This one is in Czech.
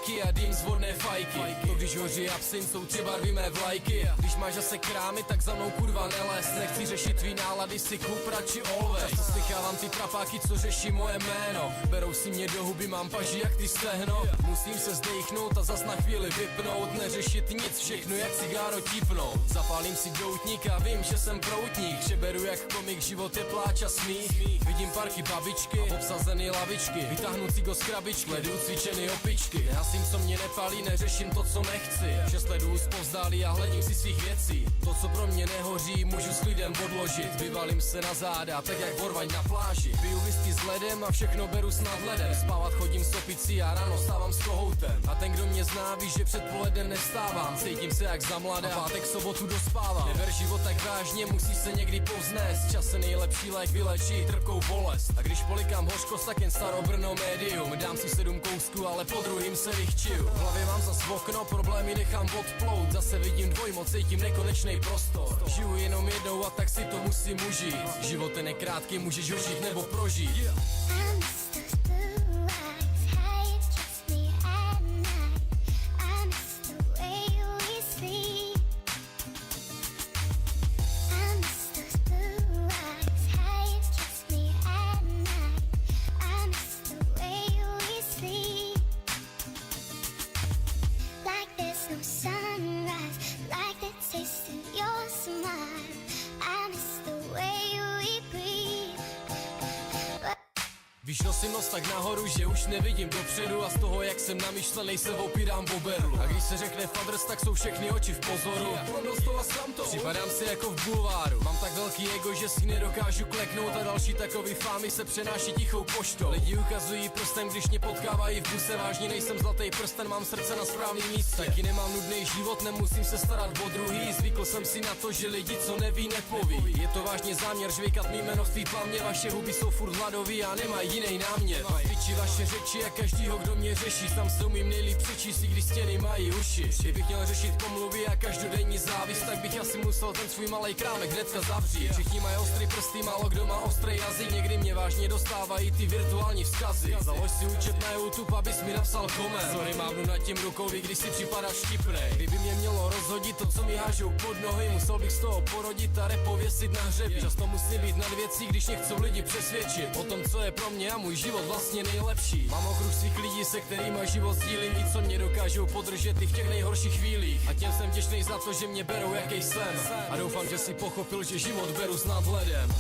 lajky a dým z vodné fajky. To když hoří absint, jsou 3 barvy mé vlajky. Když máš zase krámy, tak za mnou kurva neles. Nechci řešit tvý nálady, si kup radši Always. Často slychávám ty trapáky, co řeší moje jméno. Berou si mě do huby, mám paži jak ty stehno. Musím se zdechnout a zas na chvíli vypnout. Neřešit nic, všechno jak cigáro tipnout. Zapálím si doutník a vím, že jsem proutník. Že beru jak komik, život je pláč a smích. Vidím parky babičky, obsazený lavičky. Vytáhnu cigo z krabičky, sleduju cvičený opičky. Hasím, co mě nepálí, neřeším to, co nechci. Že sleduju zpovzdálí a hledím si svých věcí. To, co pro mě nehoří, můžu s lidem odložit. Vyvalím se na záda, tak jak borvaň na pláži. Piju whisky s ledem a všechno beru s nadhledem. Spávat chodím s opicí a ráno stávám s kohoutem. A ten, kdo mě zná, ví, že před polednem nevstávám. Cítím se jak za mladé a pátek sobotu dospávám. Neber život tak vážně, musí se někdy povznést. Čas je nejlepší lék, vylečí trpkou bolest. A když polikám hořkost, tak jen starobrno médium. Dám si 7 kousků, ale po druhým se vychčiju. V hlavě mám zas okno, problémy nechám odplout. Zase vidím dvojmo, cítím nekonečný prostor. Žiju jenom jednou a tak si to musím užít. Život je nekrátký, můžeš ho žít nebo prožít. No sunrise, like the taste of your smile. I miss the way we breathe. Víš, nosím nos tak nahoru, že už nevidím dopředu. A z toho, jak jsem namyšlenej, se opírám po berlu. A když se řekne Fadrs, tak jsou všechny oči v pozoru. Připadám si jako v bulváru. Mám tak velký ego, že si nedokážu kleknout. A další takový fámy se přenáší tichou poštou. Lidi ukazují prstem, když mě potkávají v buse. Vážně nejsem zlatý prsten, mám srdce na správném místě. Taky nemám nudný život, nemusím se starat o druhý. Zvykl jsem si na to, že lidi, co neví, nepoví. Je to vážně záměr žvíkat mý jméno v tvý plamě. Vaše huby jsou furt hladový a nemají jiný námět. Piči vaše řeči a každýho, kdo mě řeší. Sám se umím nejlíp přečíst, i když stěny mají uši. Kdybych měl řešit pomluvy a každodenní závis, tak bych asi musel ten svůj malej krámek hnedka zavřít. Všichni mají ostrý prsty, málo kdo má ostrý jazyk. Někdy mě vážně dostávají ty virtuální vzkazy. Založ si účet na YouTube, abys mi napsal koment. Sorry, mávnu nad tím rukou, i když si připadáš vtipnej. Kdyby mě mělo rozhodit to, co mi hážou pod nohy, musel bych z toho porodit a rap pověsit na hřebí. Často musím být nad věcí, když mě chcou lidi přesvědčit o tom, co je pro mě a můj život vlastně nejlepší. Mám okruh svých lidí, se kterýma život sdílím, i co mě dokážou podržet i v těch nejhorších chvílích. A těm jsem vděčnej za to, že mě berou jaký jsem. A doufám, že si pochopil, že život beru s nadhledem.